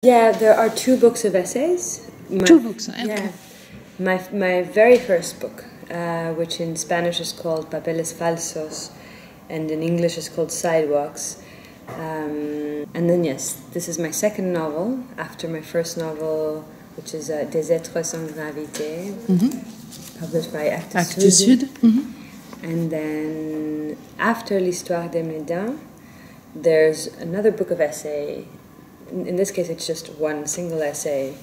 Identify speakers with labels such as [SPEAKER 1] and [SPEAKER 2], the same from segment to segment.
[SPEAKER 1] Yeah, there are 2 books of essays.
[SPEAKER 2] Two books, okay.
[SPEAKER 1] Yeah. My very first book, which in Spanish is called Papeles Falsos, and in English is called Sidewalks. And then, yes, this is my second novel, after my first novel, which is Des êtres sans gravité, published by Actes Sud. And then, after l'Histoire des dents, there's another book of essay. In this case, it's just one single essay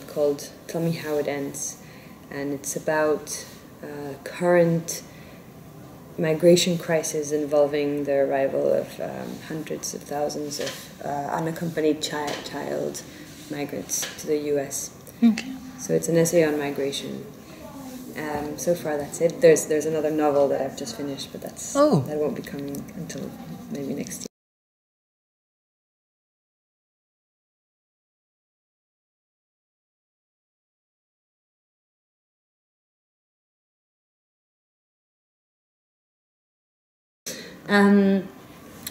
[SPEAKER 1] called Tell Me How It Ends. And it's about current migration crisis involving the arrival of hundreds of thousands of unaccompanied child migrants to the US.
[SPEAKER 2] Okay.
[SPEAKER 1] So it's an essay on migration. So far, that's it. There's another novel that I've just finished, but that won't be coming until maybe next year.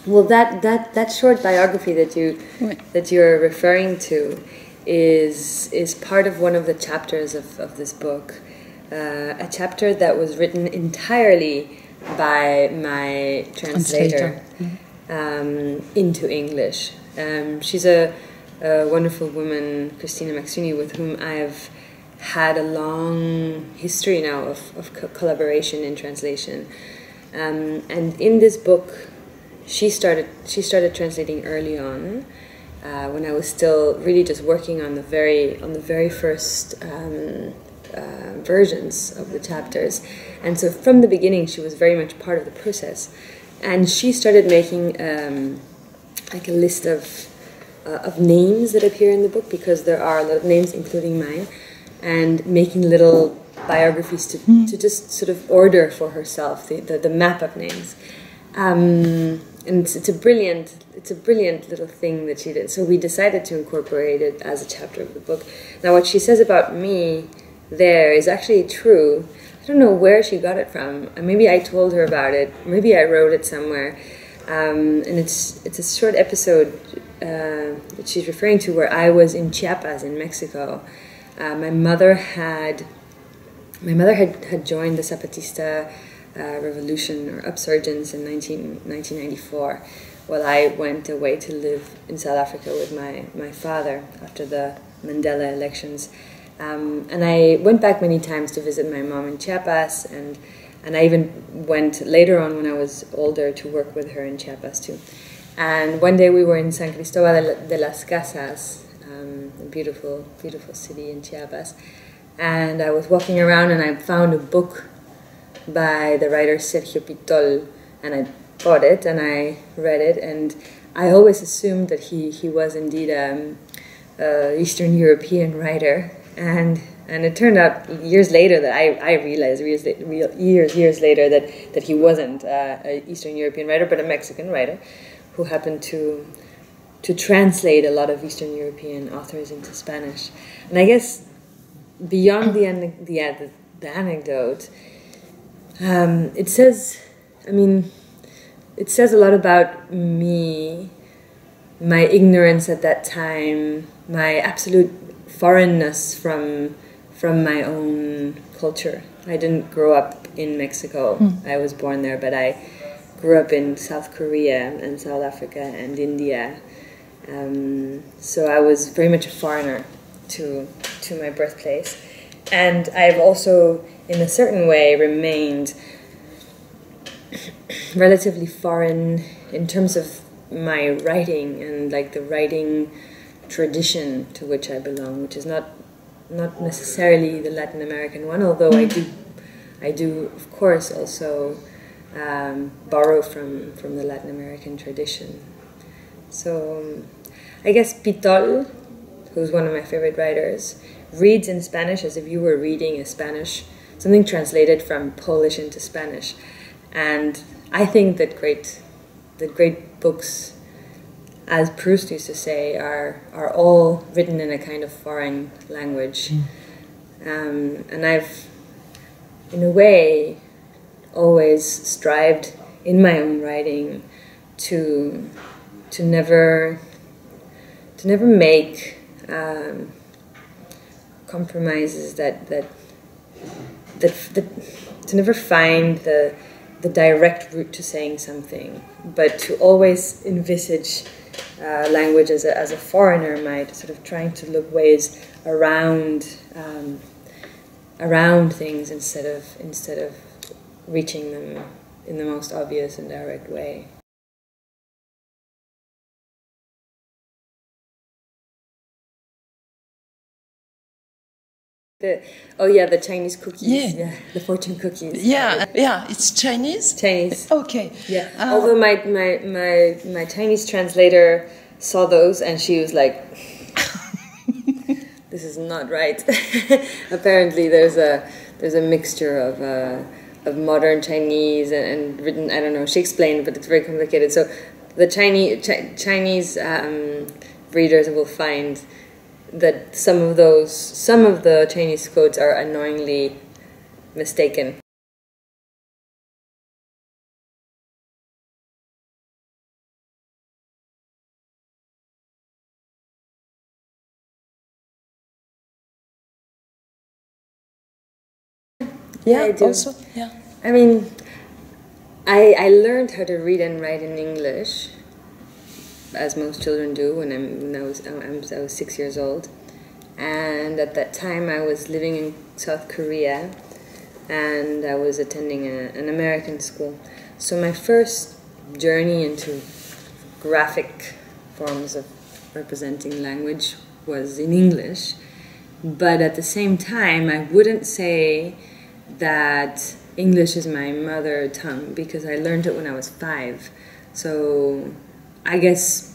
[SPEAKER 1] Well, that short biography that you're referring to is part of one of the chapters of this book, a chapter that was written entirely by my translator into English. She's a wonderful woman, Christina Maxuni, with whom I've had a long history now of collaboration in translation. And in this book, she started translating early on, when I was still really just working on the very first versions of the chapters, and so from the beginning she was very much part of the process, and she started making like a list of names that appear in the book, because there are a lot of names, including mine, and making little biographies to just sort of order for herself the map of names, and it's a brilliant little thing that she did. So we decided to incorporate it as a chapter of the book. Now, what she says about me there is actually true. I don't know where she got it from. Maybe I told her about it. Maybe I wrote it somewhere. And it's a short episode that she's referring to, where I was in Chiapas in Mexico. My mother had joined the Zapatista revolution or upsurgence in 1994, while I went away to live in South Africa with my father after the Mandela elections. And I went back many times to visit my mom in Chiapas, and I even went later on, when I was older, to work with her in Chiapas too. And one day we were in San Cristobal de las Casas, a beautiful, beautiful city in Chiapas. And I was walking around, and I found a book by the writer Sergio Pitol, and I bought it and I read it, and I always assumed that he was indeed an Eastern European writer, and it turned out years later that I realized years later that he wasn't an Eastern European writer, but a Mexican writer who happened to translate a lot of Eastern European authors into Spanish. And I guess beyond the anecdote, it says a lot about me, my ignorance at that time, my absolute foreignness from my own culture. I didn't grow up in Mexico. I was born there, but I grew up in South Korea and South Africa and India. So I was very much a foreigner to my birthplace. And I've also, in a certain way, remained relatively foreign in terms of my writing and like the writing tradition to which I belong, which is not necessarily the Latin American one, although I do of course also borrow from the Latin American tradition. So I guess Pitol, who's one of my favorite writers, reads in Spanish as if you were reading something translated from Polish into Spanish. And I think that great books, as Proust used to say, are all written in a kind of foreign language. And I've, in a way, always strived in my own writing to never never make compromises to never find the direct route to saying something, but to always envisage language as a foreigner might, sort of trying to look ways around things instead of reaching them in the most obvious and direct way. The Chinese cookies. Yeah, the fortune cookies.
[SPEAKER 2] Yeah, it's Chinese?
[SPEAKER 1] Chinese.
[SPEAKER 2] Okay.
[SPEAKER 1] Yeah. Although my Chinese translator saw those and she was like, this is not right. Apparently there's a mixture of modern Chinese and written, I don't know, she explained, but it's very complicated. So the Chinese readers will find that some of the Chinese quotes are annoyingly mistaken.
[SPEAKER 2] Yeah,
[SPEAKER 1] I do.
[SPEAKER 2] Also, yeah.
[SPEAKER 1] I mean, I learned how to read and write in English, as most children do, when I was 6 years old. And at that time I was living in South Korea and I was attending an American school. So my first journey into graphic forms of representing language was in English. But at the same time, I wouldn't say that English is my mother tongue because I learned it when I was 5. So I guess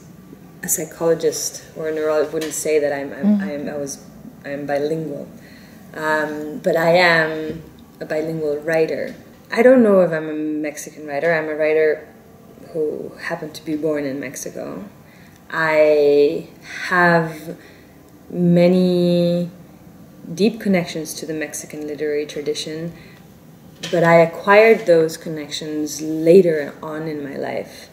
[SPEAKER 1] a psychologist or a neurologist wouldn't say that I'm bilingual, but I am a bilingual writer. I don't know if I'm a Mexican writer. I'm a writer who happened to be born in Mexico. I have many deep connections to the Mexican literary tradition, but I acquired those connections later on in my life.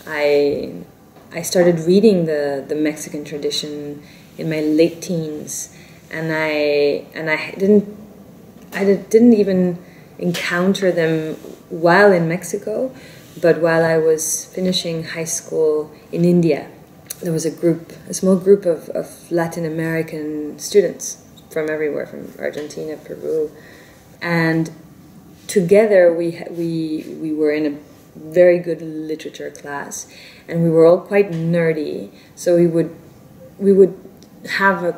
[SPEAKER 1] I started reading the Mexican tradition in my late teens, and I didn't even encounter them while in Mexico, but while I was finishing high school in India. There was a small group of Latin American students from everywhere, from Argentina, Peru, and together we were in a very good literature class, and we were all quite nerdy. So we would have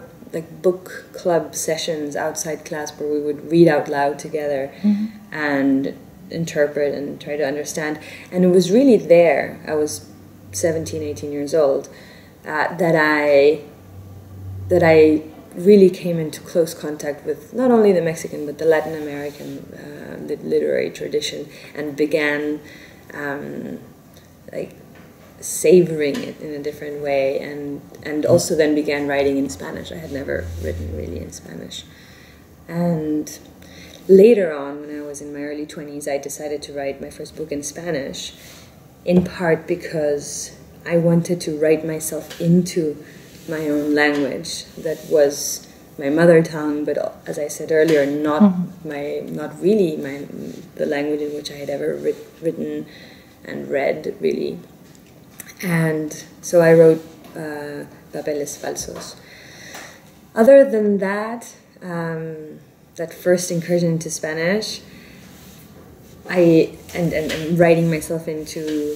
[SPEAKER 1] book club sessions outside class where we would read out loud together and interpret and try to understand. And it was really there. I was 17, 18 years old that I really came into close contact with not only the Mexican but the Latin American literary tradition and began savoring it in a different way, and also then began writing in Spanish. I had never written really in Spanish. And later on, when I was in my early 20s, I decided to write my first book in Spanish, in part because I wanted to write myself into my own language that was my mother tongue, but as I said earlier, not really the language in which I had ever written and read, really. And so I wrote Papeles Falsos. Other than that, that first incursion into Spanish, and writing myself into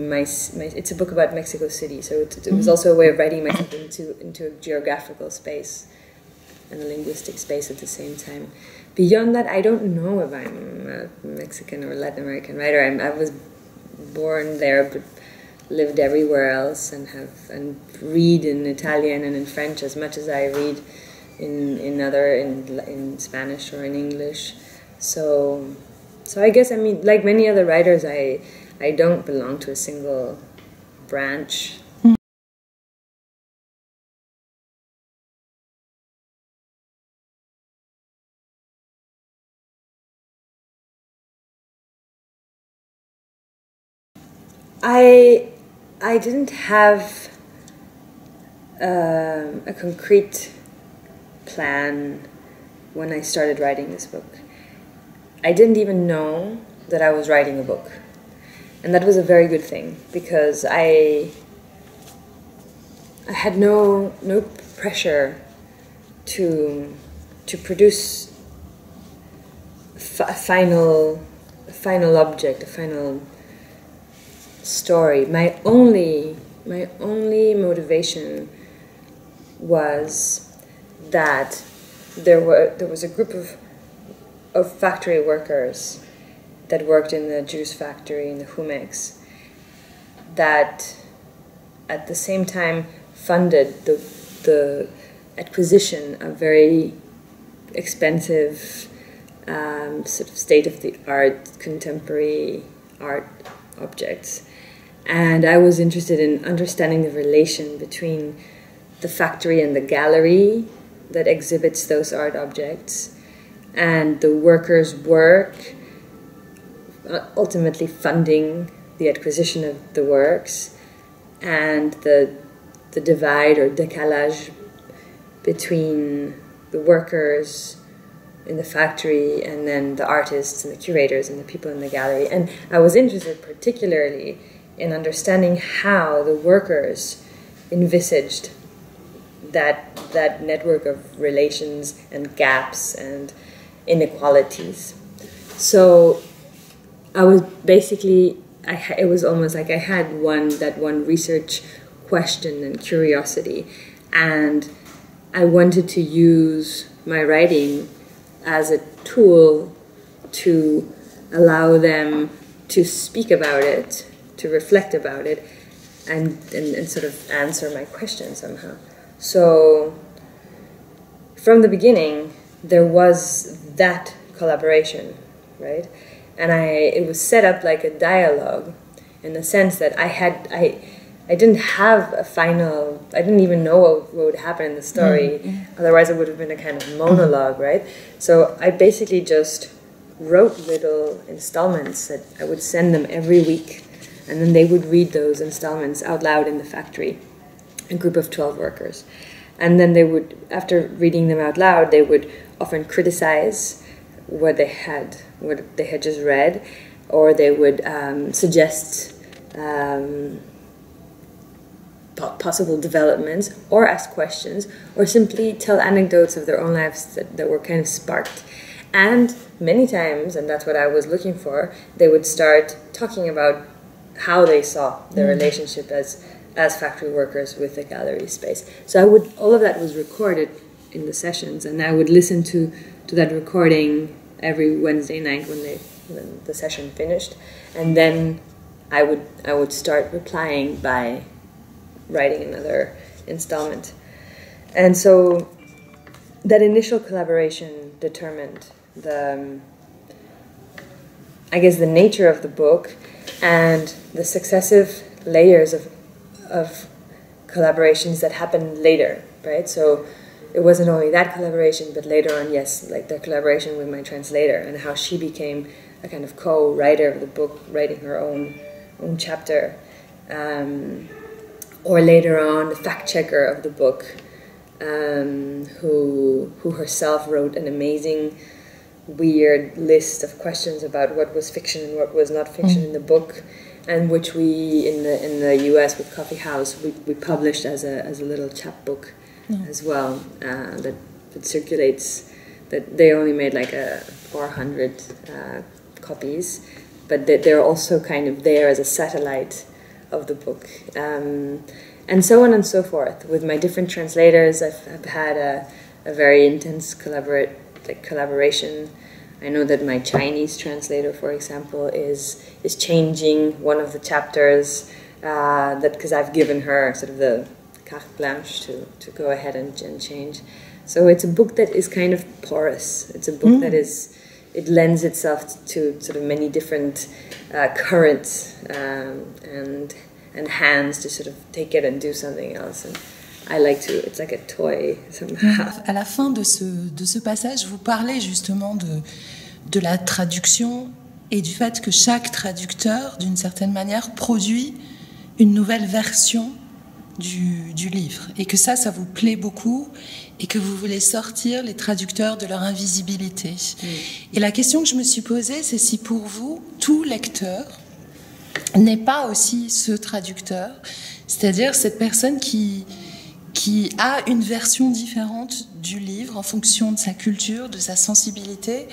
[SPEAKER 1] my it's a book about Mexico City, so it was also a way of writing myself into a geographical space and a linguistic space at the same time. Beyond that, I don't know if I'm a Mexican or Latin American writer. I was born there, but lived everywhere else, and read in Italian and in French as much as I read in Spanish or in English. So I guess, I mean, like many other writers, I don't belong to a single branch. I didn't have a concrete plan when I started writing this book. I didn't even know that I was writing a book. And that was a very good thing, because I had no pressure to produce a final object, a final story. My only motivation was that there was a group of factory workers that worked in the juice factory in the Jumex that at the same time funded the acquisition of very expensive sort of state-of-the-art contemporary art objects. And I was interested in understanding the relation between the factory and the gallery that exhibits those art objects and the workers' work, ultimately funding the acquisition of the works, and the divide or décalage between the workers in the factory and then the artists and the curators and the people in the gallery. And I was interested particularly in understanding how the workers envisaged that network of relations and gaps and inequalities. So I was basically, it was almost like I had one research question and curiosity, and I wanted to use my writing as a tool to allow them to speak about it, to reflect about it, and sort of answer my question somehow. So from the beginning, there was that collaboration, right? And it was set up like a dialogue, in the sense that I didn't have a final, I didn't even know what would happen in the story, otherwise it would have been a kind of monologue, right? So I basically just wrote little installments that I would send them every week, and then they would read those installments out loud in the factory, a group of 12 workers. And then they would, after reading them out loud, they would often criticize what they had just read, or they would suggest possible developments, or ask questions, or simply tell anecdotes of their own lives that were kind of sparked. And many times, and that's what I was looking for, they would start talking about how they saw their relationship as factory workers with the gallery space. So all of that was recorded in the sessions, and I would listen to that recording every Wednesday night when the session finished, and then I would start replying by writing another installment. And so that initial collaboration determined the nature of the book and the successive layers of collaborations that happened later, right? So it wasn't only that collaboration, but later on, yes, like the collaboration with my translator, and how she became a kind of co-writer of the book, writing her own chapter. Or later on, the fact-checker of the book, who herself wrote an amazing, weird list of questions about what was fiction and what was not fiction in the book, and which we, in the US with Coffee House, we published as a little chapbook as well, that circulates, that they only made like 400 copies, but they're also kind of there as a satellite of the book, and so on and so forth. With my different translators, I've had a very intense collaboration. I know that my Chinese translator, for example, is changing one of the chapters, because I've given her sort of the carte blanche to go ahead and change. So it's a book that is kind of porous. It's a book that it lends itself to sort of many different currents and hands to sort of take it and do something else. And I like to, it's like a toy somehow.
[SPEAKER 2] À la fin de ce passage, vous parlez justement de la traduction et du fait que chaque traducteur, d'une certaine manière, produit une nouvelle version du livre, et que ça vous plaît beaucoup, et que vous voulez sortir les traducteurs de leur invisibilité. Et la question que je me suis posée, c'est si pour vous, tout lecteur n'est pas aussi ce traducteur, c'est-à-dire cette personne qui a une version différente du livre en fonction de sa culture, de sa sensibilité,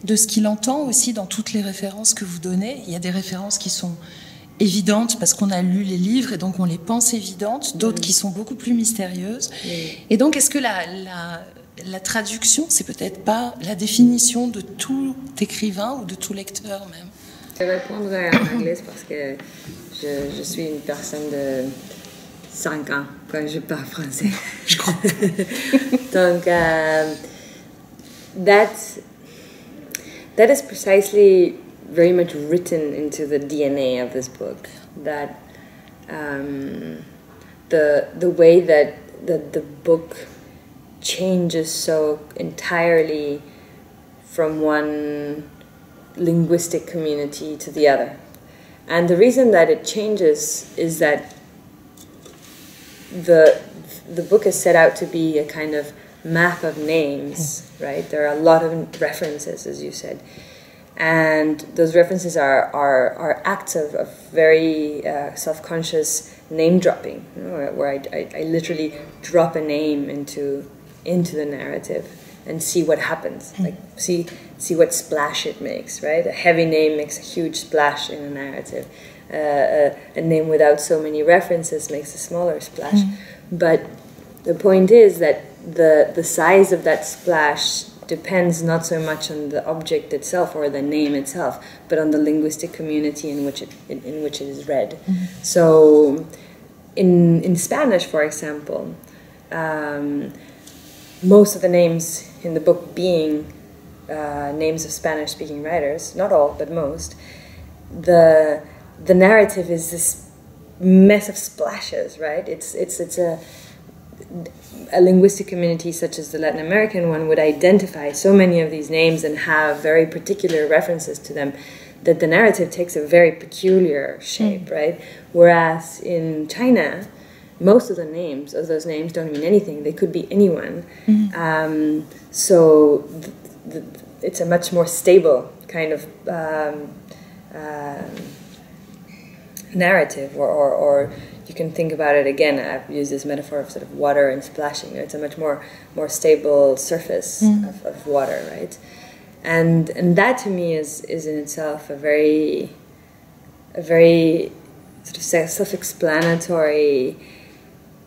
[SPEAKER 2] de ce qu'il entend aussi dans toutes les références que vous donnez. Il y a des références qui sont évidentes parce qu'on a lu les livres et donc on les pense évidentes, d'autres qui sont beaucoup plus mystérieuses. Et donc, est-ce que la traduction, c'est peut-être pas la définition de tout écrivain ou de tout lecteur même?
[SPEAKER 1] Je vais répondre en anglais parce que je suis une personne de 5 ans quand je parle français.
[SPEAKER 2] Je crois.
[SPEAKER 1] Donc, that is precisely very much written into the DNA of this book. That the way that the book changes so entirely from one linguistic community to the other. And the reason that it changes is that the book is set out to be a kind of map of names, right? There are a lot of references, as you said. And those references are acts of very self-conscious name dropping, you know, where I literally drop a name into the narrative and see what happens, like see what splash it makes, right? A heavy name makes a huge splash in a narrative. A name without so many references makes a smaller splash. But the point is that the size of that splash depends not so much on the object itself or the name itself, but on the linguistic community in which it is read. So in Spanish, for example, most of the names in the book being names of Spanish-speaking writers, not all, but most, the narrative is this mess of splashes, right? It's a linguistic community such as the Latin American one would identify so many of these names and have very particular references to them that the narrative takes a very peculiar shape, right? Whereas in China, most of the names of those names don't mean anything. They could be anyone. So it's a much more stable kind of narrative, or you can think about it again. I've used this metaphor of sort of water and splashing. It's a much more stable surface of water, right? And that to me is in itself a very sort of self-explanatory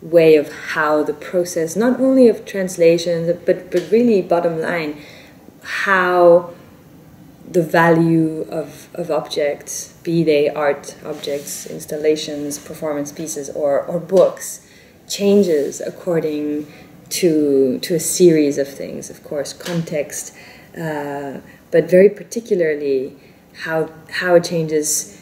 [SPEAKER 1] way of how the process, not only of translations, but really bottom line, how the value of objects, be they art objects, installations, performance pieces, or books, changes according to a series of things. Of course, context, but very particularly how it changes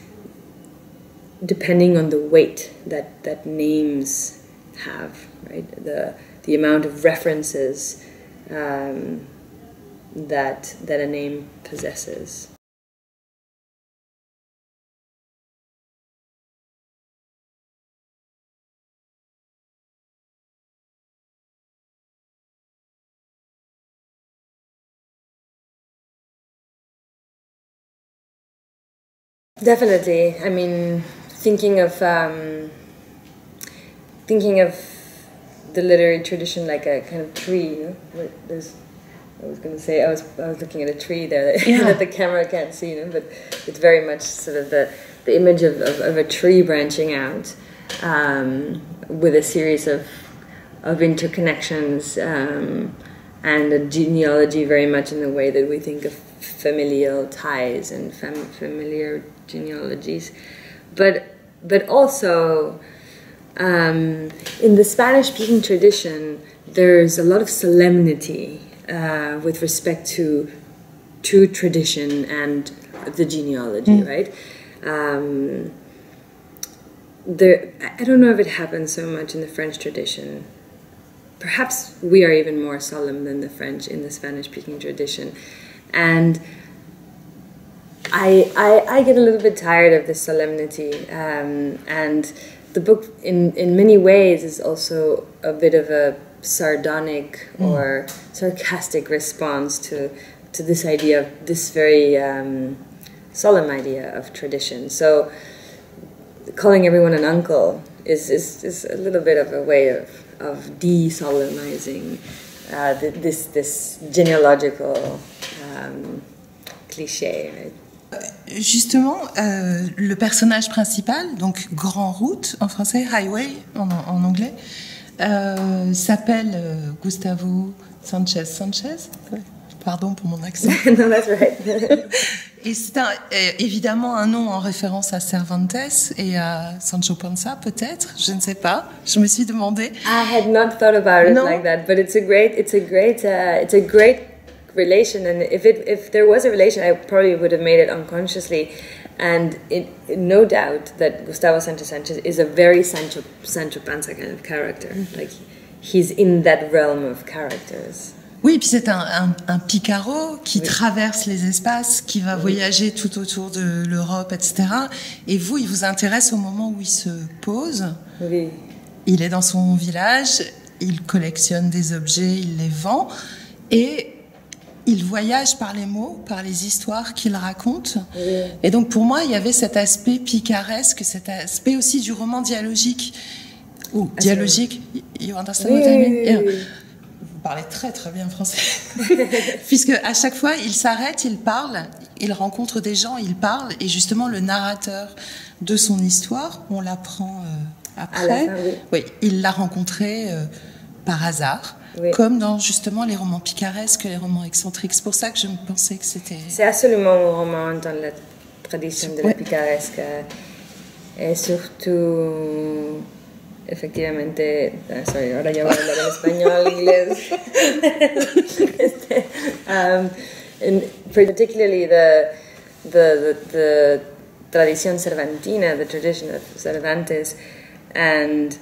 [SPEAKER 1] depending on the weight that names have, right? The amount of references that a name possesses. Definitely. I mean, thinking of the literary tradition like a kind of tree, you know? I was going to say, I was looking at a tree there that the camera can't see, you know, but it's very much sort of the image of a tree branching out with a series of interconnections and a genealogy very much in the way that we think of familial ties and familiar genealogies. But also, in the Spanish-speaking tradition, there's a lot of solemnity with respect to tradition and the genealogy, right? I don't know if it happens so much in the French tradition. Perhaps we are even more solemn than the French in the Spanish-speaking tradition. And I get a little bit tired of this solemnity, and the book in many ways is also a bit of a sardonic or sarcastic response to this idea of this very solemn idea of tradition. So calling everyone an uncle is a little bit of a way of de-solemnizing this genealogical cliché. Right?
[SPEAKER 2] Justement, le personnage principal, donc Grand Route en français, Highway en anglais, s'appelle Gustavo Sanchez. Pardon pour mon accent.
[SPEAKER 1] No, that's right.
[SPEAKER 2] Et c'est évidemment un nom en référence à Cervantes et à Sancho Panza, peut-être, je ne sais pas. Je me suis demandé.
[SPEAKER 1] I had not thought about it like that, but it's a great relation. And if there was a relation, I probably would have made it unconsciously. And no doubt that Gustavo Sanchez is a very Sancho Panza kind of character. Like he's in that realm of characters.
[SPEAKER 2] Oui, puis c'est un Picaro qui traverse les espaces, qui va voyager tout autour de l'Europe, etc. Et vous, il vous intéresse au moment où il se pose.
[SPEAKER 1] Oui.
[SPEAKER 2] Il est dans son village, il collectionne des objets, il les vend, et il voyage par les mots, par les histoires qu'il raconte. Oui. Et donc pour moi, il y avait cet aspect picaresque, cet aspect aussi du roman dialogique. Ou dialogique, you understand what I mean? Yeah. Vous parlez très très bien français. Puisque à chaque fois, il s'arrête, il parle, il rencontre des gens, il parle, et justement le narrateur de son histoire, on l'apprend après.
[SPEAKER 1] Fin,
[SPEAKER 2] oui, il l'a rencontré par hasard. Oui. Comme dans justement les romans picaresques, les romans excentriques. C'est pour ça que je me pensais que c'était...
[SPEAKER 1] C'est absolument un roman dans la tradition de la picaresque. Et surtout, effectivamente, sorry, ahora ya voy a hablar en español, inglés. And particularly the tradición cervantina, the tradition of Cervantes, and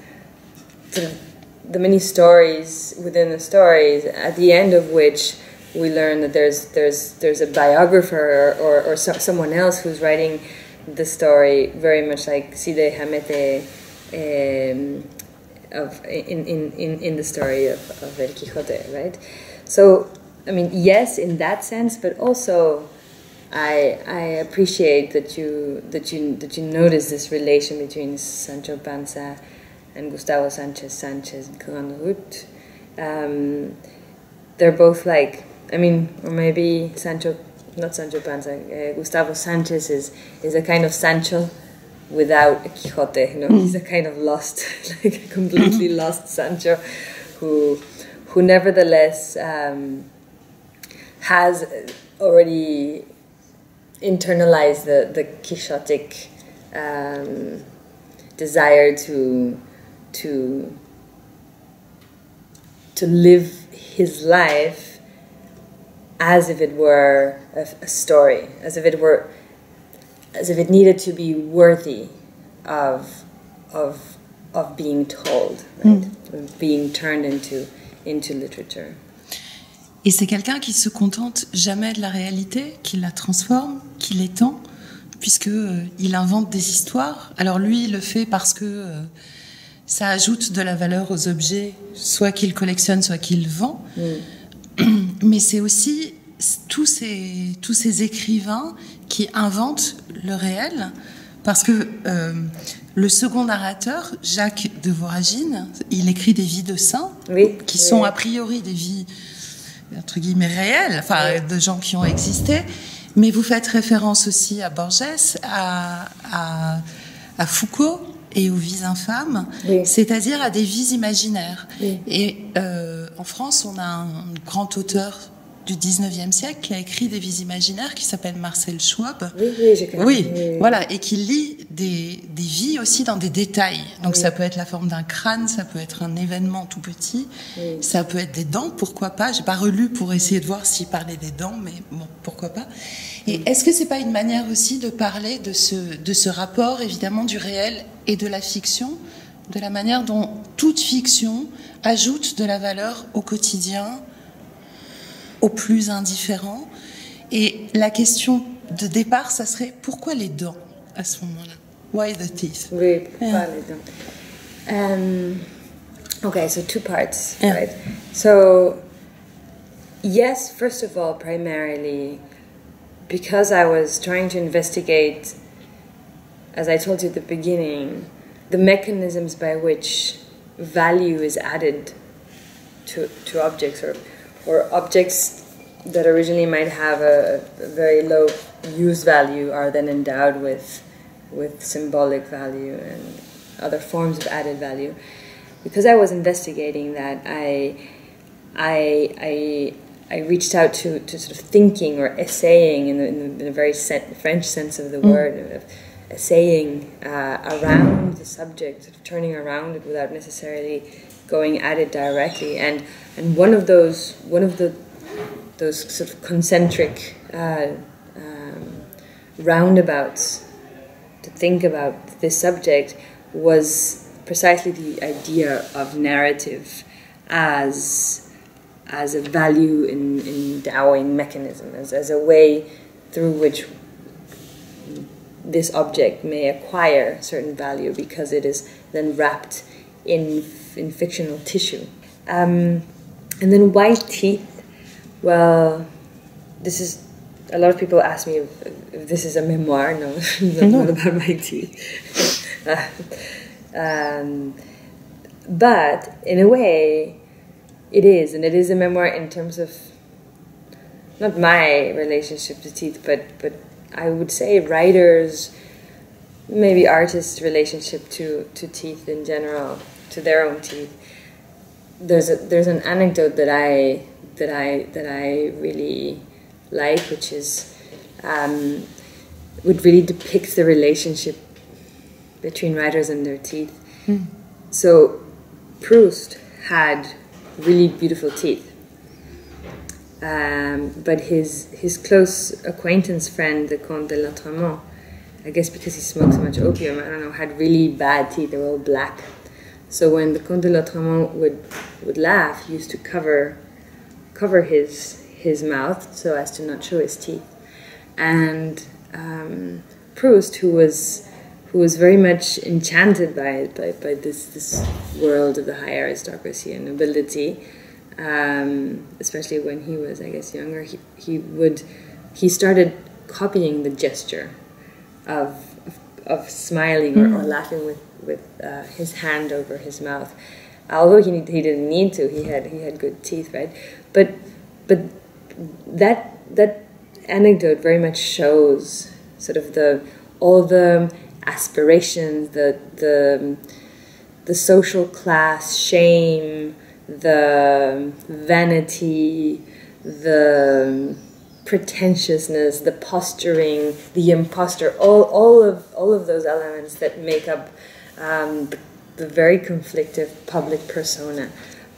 [SPEAKER 1] the many stories within the stories, at the end of which we learn that there's a biographer or someone else who's writing the story, very much like Cide Hamete in the story of El Quijote, right? So, I mean, yes, in that sense, but also I appreciate that you notice this relation between Sancho Panza and Gustavo Sanchez and Grand Route. They're both like, I mean, or maybe not Sancho Panza, Gustavo Sanchez is a kind of Sancho without a Quixote, you know. He's a kind of lost, like a completely lost Sancho who nevertheless has already internalized the Quixotic desire to live his life as if it were a story, as if it needed to be worthy of being told, right? Of being turned into literature.
[SPEAKER 2] Et c'est quelqu'un qui se contente jamais de la réalité, qui la transforme, qui l'étend, puisque il invente des histoires. Alors lui, il le fait parce que ça ajoute de la valeur aux objets, soit qu'il collectionne, soit qu'il vend. Mais c'est aussi tous ces écrivains qui inventent le réel, parce que le second narrateur, Jacques de Voragine, il écrit des vies de saints, qui sont a priori des vies entre guillemets réelles, enfin de gens qui ont existé. Mais vous faites référence aussi à Borges, à Foucault et aux vies infâmes, c'est-à-dire à des vies imaginaires. Et en France, on a un grand auteur du 19e siècle qui a écrit des vies imaginaires qui s'appelle Marcel Schwab. Voilà, et qui lit des vies aussi dans des détails. Donc ça peut être la forme d'un crâne, ça peut être un événement tout petit, ça peut être des dents, pourquoi pas. J'ai pas relu pour essayer de voir s'il parlait des dents, mais bon, pourquoi pas. Et est-ce que c'est pas une manière aussi de parler de ce rapport, évidemment, du réel et de la fiction, de la manière dont toute fiction ajoute de la valeur au quotidien, au plus indifférent. Et la question de départ, ça serait pourquoi les dents à ce moment-là? Why the teeth?
[SPEAKER 1] Oui, pourquoi les dents? Okay, so two parts, right? So, yes, first of all, primarily, because I was trying to investigate, as I told you at the beginning, the mechanisms by which value is added to objects, or objects that originally might have a very low use value are then endowed with symbolic value and other forms of added value. Because I was investigating that, I reached out to sort of thinking or essaying in a very French sense of the word, of essaying around the subject, sort of turning around it without necessarily going at it directly. And one of those sort of concentric roundabouts to think about this subject was precisely the idea of narrative as a value endowing mechanism, as a way through which this object may acquire certain value because it is then wrapped in fictional tissue. And then why teeth? Well, this is, a lot of people ask me if this is a memoir. No, not about my teeth. But in a way, it is, and it is a memoir in terms of not my relationship to teeth, but I would say writers, maybe artists' relationship to teeth in general, to their own teeth. There's an anecdote that I really like, which is would really depict the relationship between writers and their teeth. So Proust had really beautiful teeth, but his close acquaintance friend, the Comte de l'Autremont, I guess because he smoked so much opium, I don't know, had really bad teeth. They were all black. So when the Comte de l'Autremont would laugh, he used to cover his mouth so as to not show his teeth. And Proust, who was very much enchanted by this world of the high aristocracy and nobility, especially when he was, I guess, younger, he started copying the gesture of smiling or laughing with his hand over his mouth. Although he didn't need to, he had good teeth, right? But that anecdote very much shows sort of all the aspirations, the social class shame, the vanity, the pretentiousness, the posturing, the imposter, all of those elements that make up the very conflictive public persona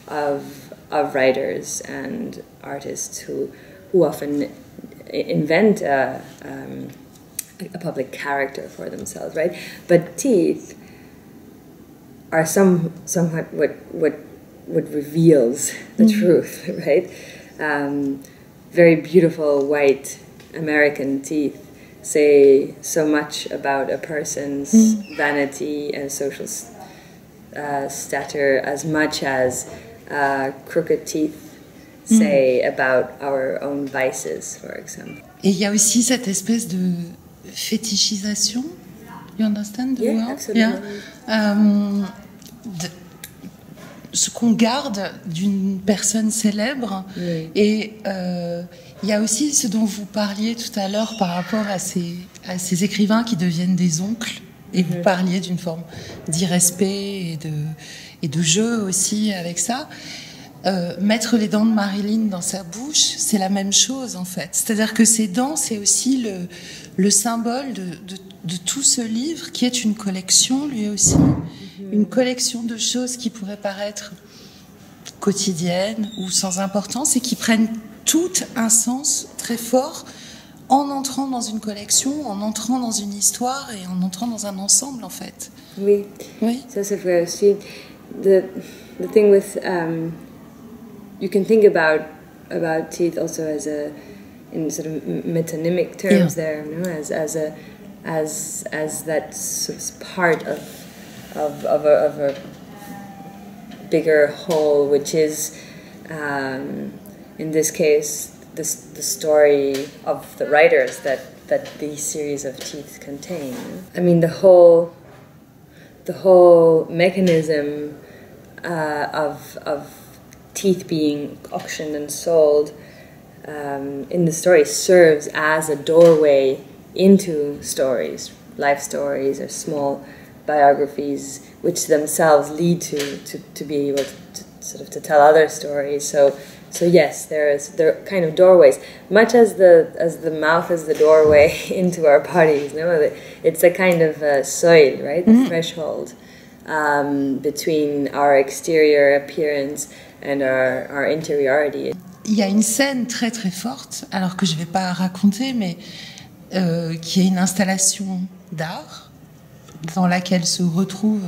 [SPEAKER 1] of writers and artists who often invent a public character for themselves, right? But teeth are somewhat what reveals the truth, right? Very beautiful white American teeth say so much about a person's vanity and social stature as much as crooked teeth say about our own vices, for example.
[SPEAKER 2] Et il y a aussi cette espèce de fétichisation. You understand the word?
[SPEAKER 1] Absolutely.
[SPEAKER 2] Yeah. Ce qu'on garde d'une personne célèbre. Et il y a aussi ce dont vous parliez tout à l'heure par rapport à ces écrivains qui deviennent des oncles. Et vous parliez d'une forme d'irrespect et de jeu aussi avec ça. Mettre les dents de Marilyn dans sa bouche, c'est la même chose en fait. C'est-à-dire que ces dents, c'est aussi le symbole de tout ce livre qui est une collection lui aussi. Une collection de choses qui pourraient paraître quotidiennes ou sans importance et qui prennent toutes un sens très fort en entrant dans une collection, en entrant dans une histoire et en entrant dans un ensemble en fait.
[SPEAKER 1] Oui, ça c'est vrai aussi. The thing with you can think about teeth also as in sort of metonymic terms there, you know, as as that part of a bigger whole, which is in this case the story of the writers that these series of teeth contain. I mean, the whole mechanism of teeth being auctioned and sold in the story serves as a doorway into stories, life stories or small biographies, which themselves lead to be able to sort of to tell other stories. So yes, there are kind of doorways, much as the mouth is the doorway into our bodies. No, it's a kind of soil, right? The threshold between our exterior appearance and our interiority.
[SPEAKER 2] Il y a une scène très très forte, alors que je ne vais pas raconter, mais qui est une installation d'art dans laquelle se retrouve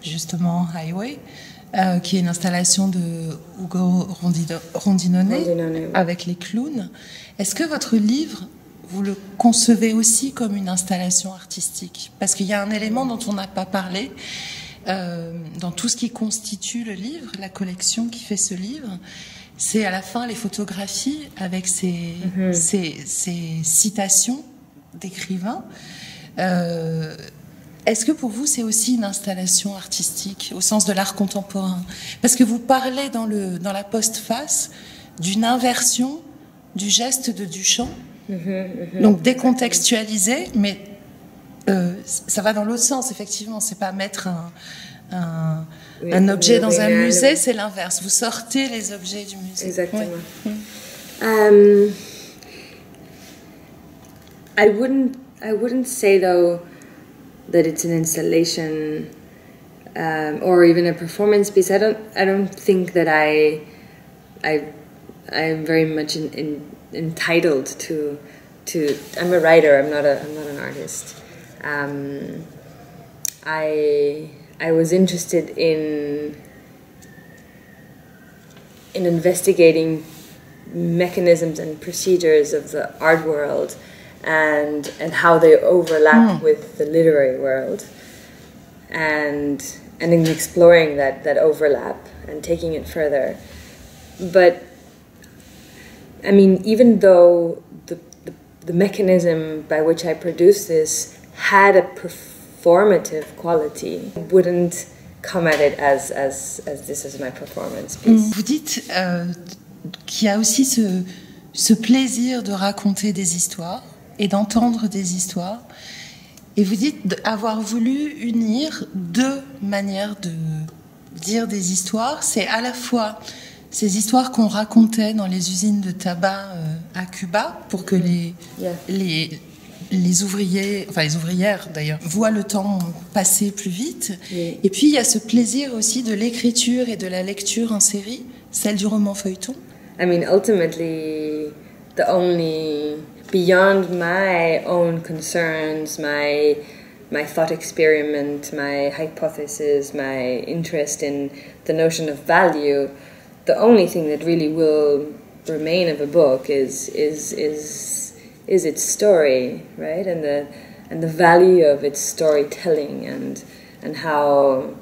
[SPEAKER 2] justement Highway, qui est une installation de Ugo Rondinone avec les clowns. Est-ce que votre livre, vous le concevez aussi comme une installation artistique? Parce qu'il y a un élément dont on n'a pas parlé dans tout ce qui constitue le livre, la collection qui fait ce livre. C'est à la fin les photographies avec ces citations d'écrivains. Est-ce que pour vous c'est aussi une installation artistique au sens de l'art contemporain? Parce que vous parlez dans la postface d'une inversion du geste de Duchamp, donc décontextualisé, mais ça va dans l'autre sens, effectivement. C'est pas mettre un objet dans un musée, c'est l'inverse. Vous sortez les objets du musée.
[SPEAKER 1] Exactement.
[SPEAKER 2] Ouais.
[SPEAKER 1] I wouldn't say though that it's an installation or even a performance piece. I don't think that I'm very much entitled to. I'm a writer. I'm not an artist. I was interested in investigating mechanisms and procedures of the art world and how they overlap with the literary world, and in exploring that overlap and taking it further. But I mean, even though the mechanism by which I produced this had a performative quality, I wouldn't come at it as this is my performance piece.
[SPEAKER 2] Vous dites qu'il y a aussi ce plaisir de raconter des histoires et d'entendre des histoires, et vous dites avoir voulu unir deux manières de dire des histoires. C'est à la fois ces histoires qu'on racontait dans les usines de tabac à Cuba pour que les ouvriers, enfin les ouvrières d'ailleurs, voient le temps passer plus vite. Et puis il y a ce plaisir aussi de l'écriture et de la lecture en série, celle du roman feuilleton.
[SPEAKER 1] I mean, ultimately, beyond my own concerns, my thought experiment, my hypothesis, my interest in the notion of value, the only thing that really will remain of a book is its story, right? And the value of its storytelling and how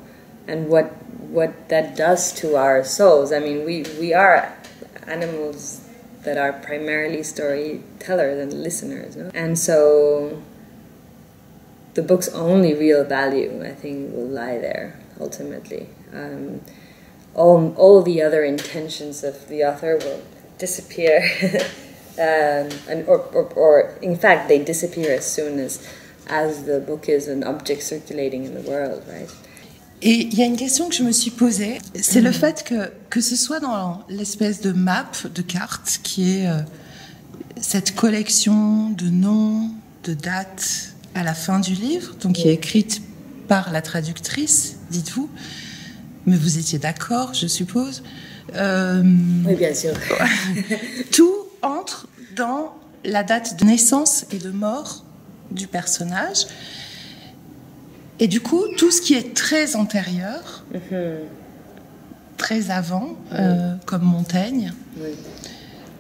[SPEAKER 1] and what that does to our souls. I mean, we are animals that are primarily storytellers and listeners, no? And so the book's only real value, I think, will lie there ultimately. All the other intentions of the author will disappear, or in fact they disappear as soon as the book is an object circulating in the world, right?
[SPEAKER 2] Et il y a une question que je me suis posée, c'est le fait que ce soit dans l'espèce de map, de carte, qui est cette collection de noms, de dates à la fin du livre, donc qui est écrite par la traductrice, dites-vous, mais vous étiez d'accord, je suppose.
[SPEAKER 1] Oui, bien sûr.
[SPEAKER 2] Tout entre dans la date de naissance et de mort du personnage. Et du coup, tout ce qui est très antérieur, très avant, comme Montaigne,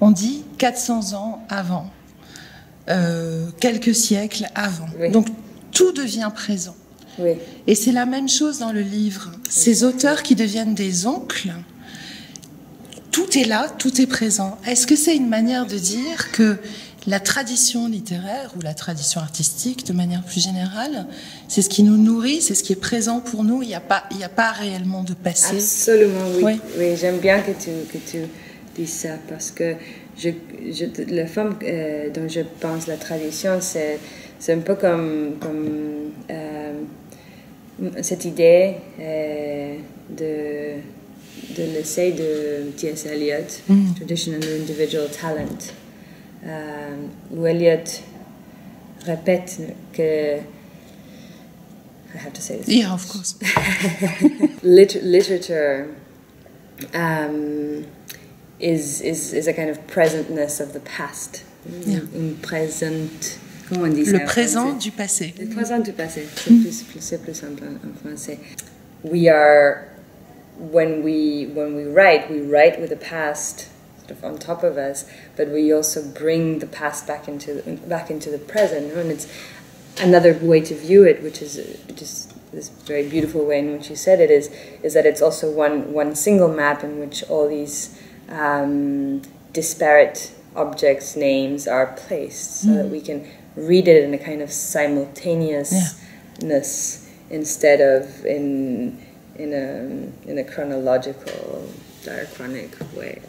[SPEAKER 2] on dit 400 ans avant. quelques siècles avant.
[SPEAKER 1] Oui.
[SPEAKER 2] Donc tout devient présent.
[SPEAKER 1] Oui.
[SPEAKER 2] Et c'est la même chose dans le livre. Ces auteurs qui deviennent des oncles, tout est là, tout est présent. Est-ce que c'est une manière de dire que la tradition littéraire ou la tradition artistique, de manière plus générale, c'est ce qui nous nourrit, c'est ce qui est présent pour nous, il n'y a pas réellement de passé?
[SPEAKER 1] Absolument, oui.
[SPEAKER 2] Oui.
[SPEAKER 1] Oui, j'aime bien que tu dises ça, parce que la forme dont je pense la tradition, c'est un peu comme cette idée de l'essai de T.S. Eliot, Tradition and Individual Talent, où Eliot répète que... I have to say this.
[SPEAKER 2] Yeah, of course.
[SPEAKER 1] Literature is a kind of presentness of the past.
[SPEAKER 2] Yeah.
[SPEAKER 1] Une présente... Comment on dit ça?
[SPEAKER 2] Le présent du passé.
[SPEAKER 1] Le présent du passé. C'est plus simple en français. We are... When we write with the past sort of on top of us, but we also bring the past back into the present, and it's another way to view it, which is this very beautiful way in which you said it is that it's also one single map in which all these disparate objects, names are placed, so that we can read it in a kind of simultaneousness instead of in a chronological, diachronic way.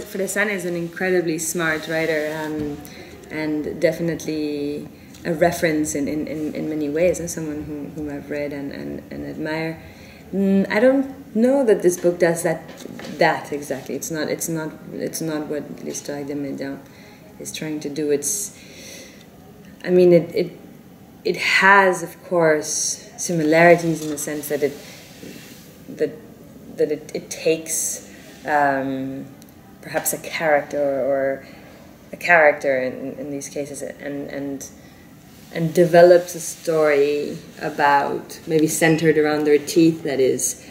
[SPEAKER 1] Fresan is an incredibly smart writer, and definitely a reference in many ways, and someone whom I've read and admire. I don't know that this book does that exactly. It's not what L'Histoire des dents is trying to do. It has, of course, similarities in the sense that it takes perhaps a character in these cases and develops a story about, maybe centered around their teeth, that is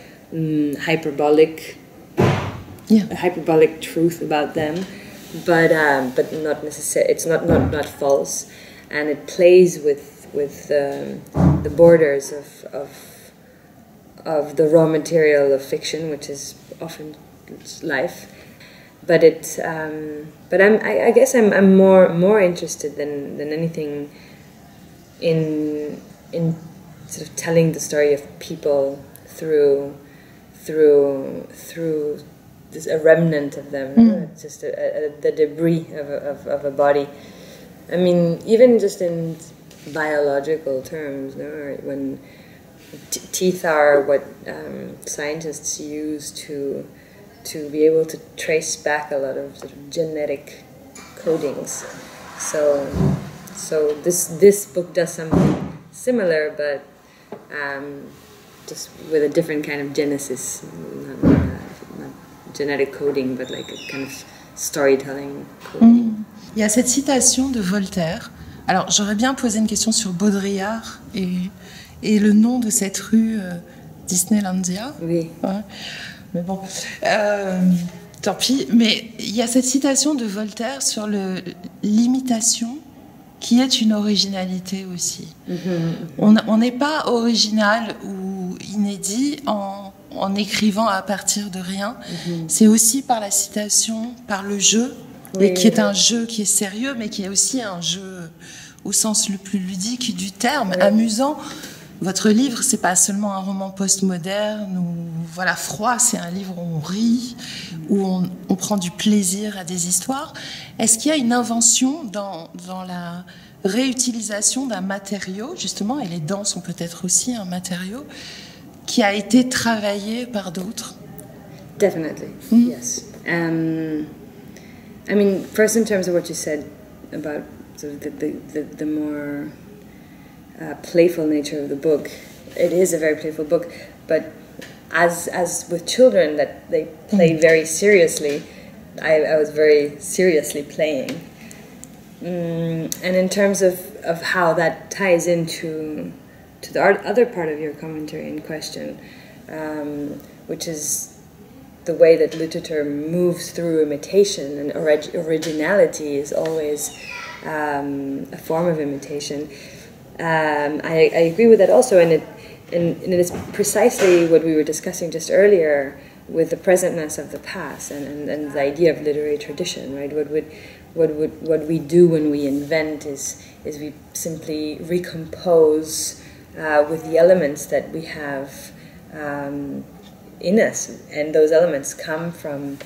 [SPEAKER 1] hyperbolic, a hyperbolic truth about them, but not necessarily. It's not false, and it plays with the borders of the raw material of fiction, which is often life. But I guess I'm more interested than anything in sort of telling the story of people through this, a remnant of them, just the debris of a body. I mean, even just in biological terms, when teeth are what scientists use to be able to trace back a lot of sort of genetic codings. So this book does something similar, but just with a different kind of genesis, not genetic coding, but like a kind of storytelling coding.
[SPEAKER 2] Il y a cette citation de Voltaire. Alors, j'aurais bien posé une question sur Baudrillard et le nom de cette rue Disneylandia.
[SPEAKER 1] Oui.
[SPEAKER 2] Ouais. Mais bon, tant pis. Mais il y a cette citation de Voltaire sur l'imitation, qui est une originalité aussi. On n'est pas original ou inédit en écrivant à partir de rien. C'est aussi par la citation, par le jeu, et qui est un jeu qui est sérieux, mais qui est aussi un jeu au sens le plus ludique du terme, amusant. Votre livre, c'est pas seulement un roman postmoderne ou voilà froid, c'est un livre où on rit, où on prend du plaisir à des histoires. Est-ce qu'il y a une invention dans la réutilisation d'un matériau, justement, et les dents sont peut-être aussi un matériau, qui a été travaillé par d'autres?
[SPEAKER 1] Definitely, yes. I mean, first in terms of what you said about sort of the more playful nature of the book, it is a very playful book, but as with children that they play very seriously, I was very seriously playing. And in terms of how that ties into the other part of your commentary in question, which is the way that literature moves through imitation, and originality is always a form of imitation. I agree with that also, and it is precisely what we were discussing just earlier with the presentness of the past and the idea of literary tradition, right? What we do when we invent is we simply recompose with the elements that we have in us, and those elements come from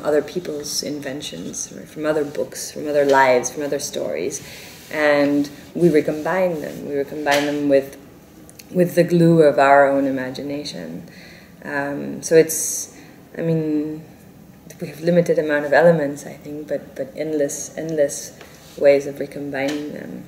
[SPEAKER 1] other people's inventions, right? From other books, from other lives, from other stories, and we recombine them. We recombine them with the glue of our own imagination. So it's, I mean, we have limited amount of elements, I think, but endless ways of recombining them.